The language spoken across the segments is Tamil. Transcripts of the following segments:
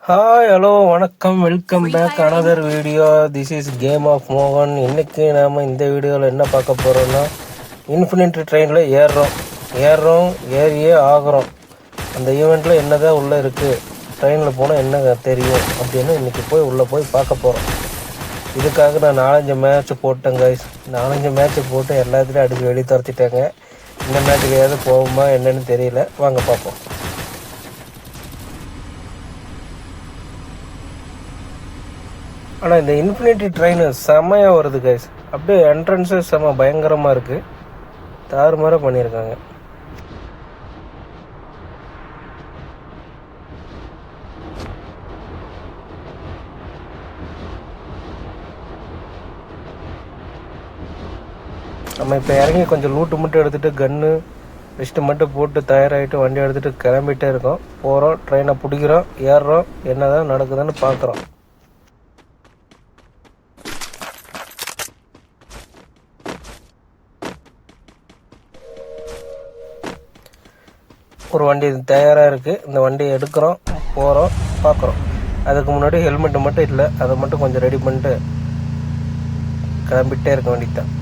ஹாய் ஹலோ வணக்கம், welcome back another video. This is game of மோகன். இன்றைக்கி நாம் இந்த வீடியோவில் என்ன பார்க்க போகிறோன்னா, இன்ஃபினிட்டி ட்ரெயினில் ஏறுறோம் ஏறியே ஆகிறோம். அந்த ஈவெண்ட்டில் என்னதான் உள்ளே இருக்குது, ட்ரெயினில் போனால் என்ன தெரியும் அப்படின்னு இன்றைக்கி உள்ளே போய் பார்க்க போகிறோம். இதுக்காக நான் 4-5 மேட்ச் போட்டேன் கைஸ். 4-5 மேட்ச் போட்டு எல்லாத்துலேயும் அடித்து வெளியே துரத்திட்டாங்க. இந்த மேட்ச்லையாவது போகுமா என்னன்னு தெரியல. வாங்க பார்ப்போம். ஆனால் இந்த இன்ஃபினிட்டி ட்ரெயின் செம்மையாக வருது கைஸ். அப்படியே என்ட்ரன்ஸு செம்ம பயங்கரமாக இருக்குது. தாறுமாறாக பண்ணியிருக்காங்க. நம்ம இப்போ இறங்கி கொஞ்சம் லூட்டு மட்டும் எடுத்துகிட்டு கன்று லிஸ்ட்டு மட்டும் போட்டு தயாராகிட்டு வண்டி எடுத்துகிட்டு கிளம்பிட்டே இருக்கோம். போகிறோம், ட்ரெயினை பிடிக்கிறோம், ஏறுறோம், என்ன தான் நடக்குதுன்னு பார்க்குறோம். ஒரு வண்டி தயாராக இருக்குது. இந்த வண்டியை எடுக்கிறோம், போகிறோம், பார்க்குறோம். அதுக்கு முன்னாடி ஹெல்மெட்டு மட்டும் இல்லை, அதை மட்டும் கொஞ்சம் ரெடி பண்ணிட்டு கிளம்பிட்டே இருக்க வேண்டியதான்.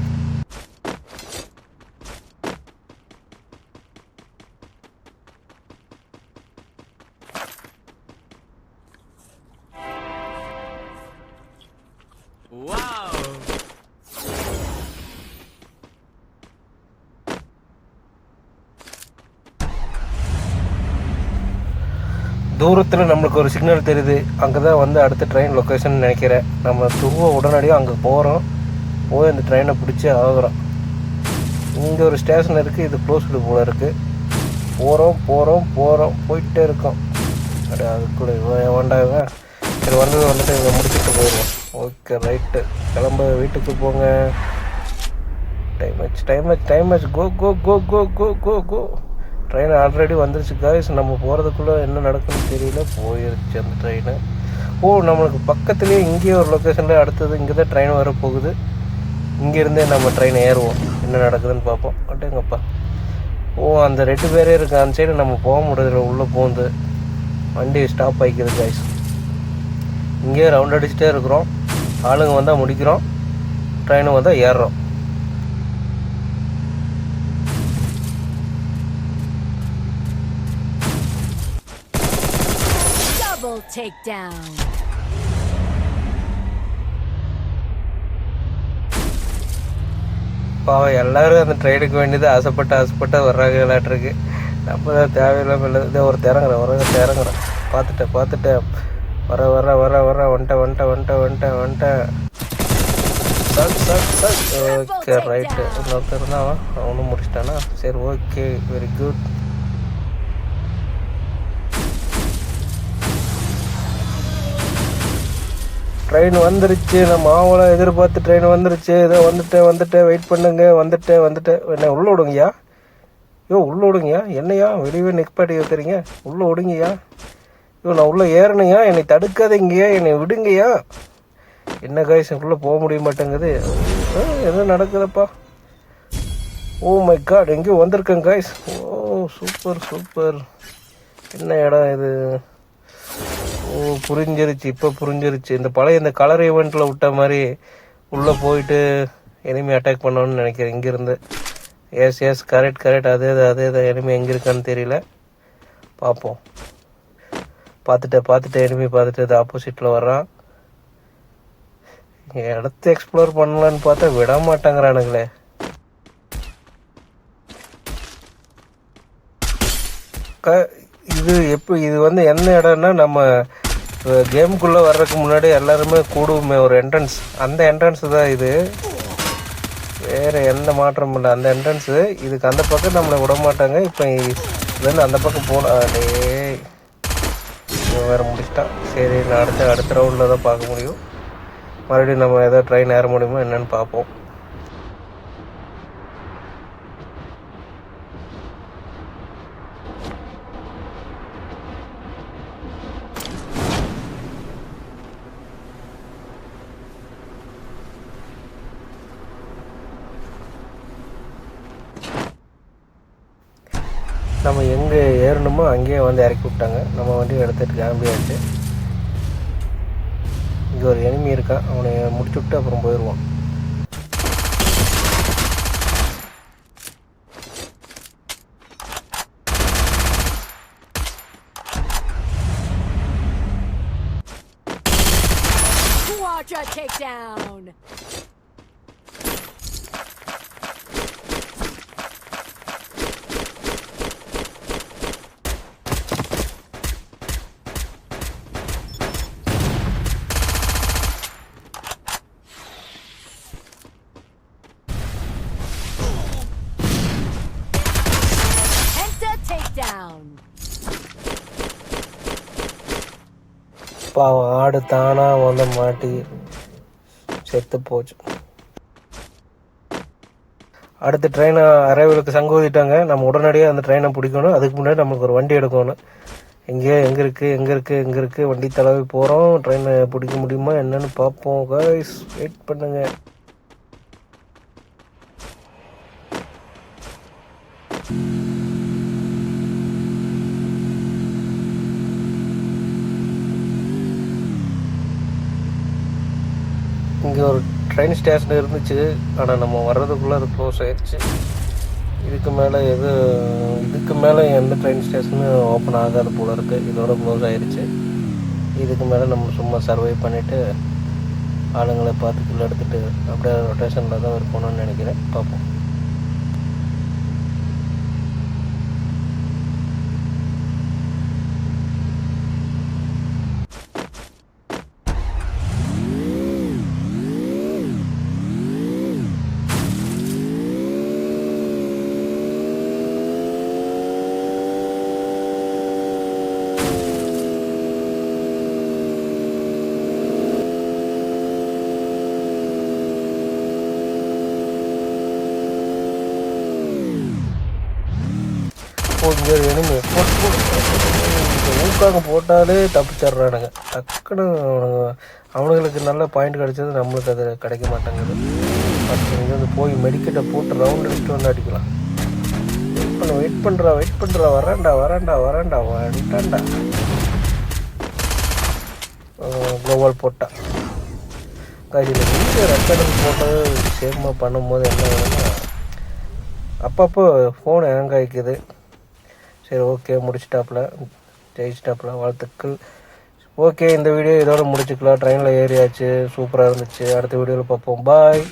தூரத்தில் நம்மளுக்கு ஒரு சிக்னல் தெரியுது. அங்கே தான் வந்து அடுத்த ட்ரெயின் லொக்கேஷன் நினைக்கிறேன். நம்ம உடனடியாக அங்கே போகிறோம், போய் அந்த ட்ரெயினை பிடிச்சி ஆகிறோம். இங்கே ஒரு ஸ்டேஷன் இருக்குது, இது க்ளோஸ்டு போல் இருக்குது. போகிறோம் போயிட்டே இருக்கோம். அப்படியே அதுக்குள்ளே வேண்டாங்க. சரி, வந்துட்டு இதை முடிச்சுட்டு போயிடுவோம். ஓகே, ரைட்டு, கிளம்ப, வீட்டுக்கு போங்க. டைம் ஆச்சு. கோ கோ கோ கோ கோ கோ கோ ட்ரெயின் ஆல்ரெடி வந்துருச்சு காய்ஸ். நம்ம போகிறதுக்குள்ளே என்ன நடக்குதுன்னு தெரியல. போயிருச்சு அந்த ட்ரெயின். நம்மளுக்கு பக்கத்துலேயே இங்கேயே ஒரு லொக்கேஷனில் அடுத்தது இங்கே தான் ட்ரெயின் வரப்போகுது. இங்கேருந்தே நம்ம ட்ரெயின் ஏறுவோம், என்ன நடக்குதுன்னு பார்ப்போம். அட்டேங்கப்பா. அந்த 2 பேரே இருக்குது. அந்த சைடு நம்ம போக முடியல. உள்ளே போகுது, வண்டி ஸ்டாப் ஆகிக்குது காய்ஸ். இங்கேயே ரவுண்ட் அடிச்சுட்டே இருக்கிறோம். ஆளுங்க வந்தால் முடிக்கிறோம், ட்ரெயினு வந்தால் ஏறுறோம். Takedown. பாவம், எல்லாரும் அந்த ட்ரெயினுக்கு வேண்டியது ஆசைப்பட்டு வர்றாங்களாட்டிருக்கு. நம்ம தான் தேவையில்லாமல் இல்லை. ஒரு திறங்குறேன் பார்த்துட்டேன். வர வந்துட்டேன். Okay, right. இன்னொருத்தர் தான், அவனும் முடிச்சிட்டானா? சரி, ஓகே, வெரி குட். ட்ரெயின் வந்துருச்சு. நம்ம ஆவலாக எதிர்பார்த்து ட்ரெயின் வந்துருச்சு. இதோ வந்துட்டேன். வெயிட் பண்ணுங்க. வந்துட்டேன். என்ன உள்ளே விடுங்கய்யா? உள்ளே விடுங்கய்யா. என்னையா வெளியே நெக்பாட்டி வைக்கிறீங்க? உள்ளே விடுங்கய்யா. நான் உள்ளே ஏறணுயா. என்னை தடுக்காதீங்கய்யா, என்னை விடுங்கய்யா. என்ன காய்ஸ், உள்ளே போக முடிய மாட்டேங்குது. எதோ நடக்குதுப்பா. மை காட், எங்கேயோ வந்திருக்கேன் காய்ஸ். சூப்பர். என்ன இடம் இது? புரிஞ்சிருச்சு. இந்த பழைய இந்த கலர் ஈவெண்ட்டில் விட்ட மாதிரி உள்ளே போயிட்டு எனிமி அட்டாக் பண்ணணும்னு நினைக்கிறேன் இங்கேருந்து. Yes correct. அதே எனிமி எங்கே இருக்கான்னு தெரியல. பார்ப்போம். பார்த்துட்டேன் எனிமி பார்த்துட்டு அது ஆப்போசிட்டில் வர்றான். இடத்த எக்ஸ்ப்ளோர் பண்ணலான்னு பார்த்தா விட மாட்டாங்கிறானுங்களே. இது வந்து என்ன இடம்னா, நம்ம கேமுக்குள்ளே வர்றதுக்கு முன்னாடி எல்லாருமே கூடுவோமே ஒரு என்ட்ரன்ஸ். அந்த என்ட்ரன்ஸ் தான் இது, வேறு எந்த மாற்றமும் இல்லை. அந்த என்ட்ரன்ஸு இதுக்கு அந்த பக்கம் நம்மளை விட மாட்டாங்க. இப்போ இதுலேருந்து அந்த பக்கம் போனால் வேறு முடிச்சிட்டான். சரி, நான் அடுத்த ரவுண்டில் தான் பார்க்க முடியும். மறுபடியும் நம்ம ஏதோ ட்ரெயின் ஏற முடியுமோ என்னென்னு பார்ப்போம். நம்ம எங்கே ஏறணுமோ அங்கேயே வந்து இறக்கி விட்டாங்க. நம்ம வண்டியை எடுத்துகிட்டு கிளம்பியாச்சு. இங்கே ஒரு எனிமி இருக்கான், அவனை முடிச்சு விட்டு அப்புறம் போயிடுவான். Quadra takedown. Penta takedown. பாவம் ஆடு தானாக வந்து மாட்டி செத்து போச்சு. அடுத்த ட்ரெயினை அரைவலுக்கு சங்கு ஊதிட்டாங்க. நம்ம உடனடியாக அந்த ட்ரெயினை பிடிக்கணும். அதுக்கு முன்னாடி நமக்கு ஒரு வண்டி எடுக்கணும். எங்கே இருக்குது வண்டி தடவை போகிறோம். ட்ரெயினை பிடிக்க முடியுமா என்னன்னு பார்ப்போம். கைஸ் வெயிட் பண்ணுங்க. இங்கே ஒரு ட்ரெயின் ஸ்டேஷன் இருந்துச்சு, ஆனால் நம்ம வர்றதுக்குள்ளே அது க்ளோஸ் ஆயிடுச்சு. இதுக்கு மேலே எந்த ட்ரெயின் ஸ்டேஷனும் ஓப்பன் ஆகாது போல இருக்குது. இதோட க்ளோஸ் ஆயிடுச்சு. இதுக்கு மேலே நம்ம சும்மா சர்வை பண்ணிவிட்டு ஆளுங்களை பார்த்து கிலோ எடுத்துகிட்டு அப்படியே ரொட்டேஷனில் தான் இருக்கணும்னு நினைக்கிறேன். பார்ப்போம். இங்கே வேணுமே ஊக்காங்க போட்டாலே தப்பிச்சிட்றானுங்க டக்குன்னு. அவனுங்களுக்கு நல்ல பாயிண்ட் கிடச்சது, நம்மளுக்கு அது கிடைக்க மாட்டேங்குது. இங்கே வந்து போய் மெடிக்கெட்டை போட்டு ரவுண்ட் அடிச்சுட்டு வந்து அடிக்கலாம். வெயிட் பண்ணுறா வரேன்டா வந்துட்டான்டா. குளோபல் போட்டா இதில் நீங்கள் ரெக்கார்டிங் போட்டது சேமாக பண்ணும்போது என்ன வேணும்னா அப்பப்போ ஃபோன் ஹேங் ஆகிக்குது. சரி, ஓகே, ஜெயிச்சிட்டாப்புல வாழ்த்துக்கள். ஓகே, இந்த வீடியோ இதோட முடிச்சுக்கலாம். ட்ரெயினில் ஏறியாச்சு, சூப்பராக இருந்துச்சு. அடுத்த வீடியோவில் பார்ப்போம். பாய்.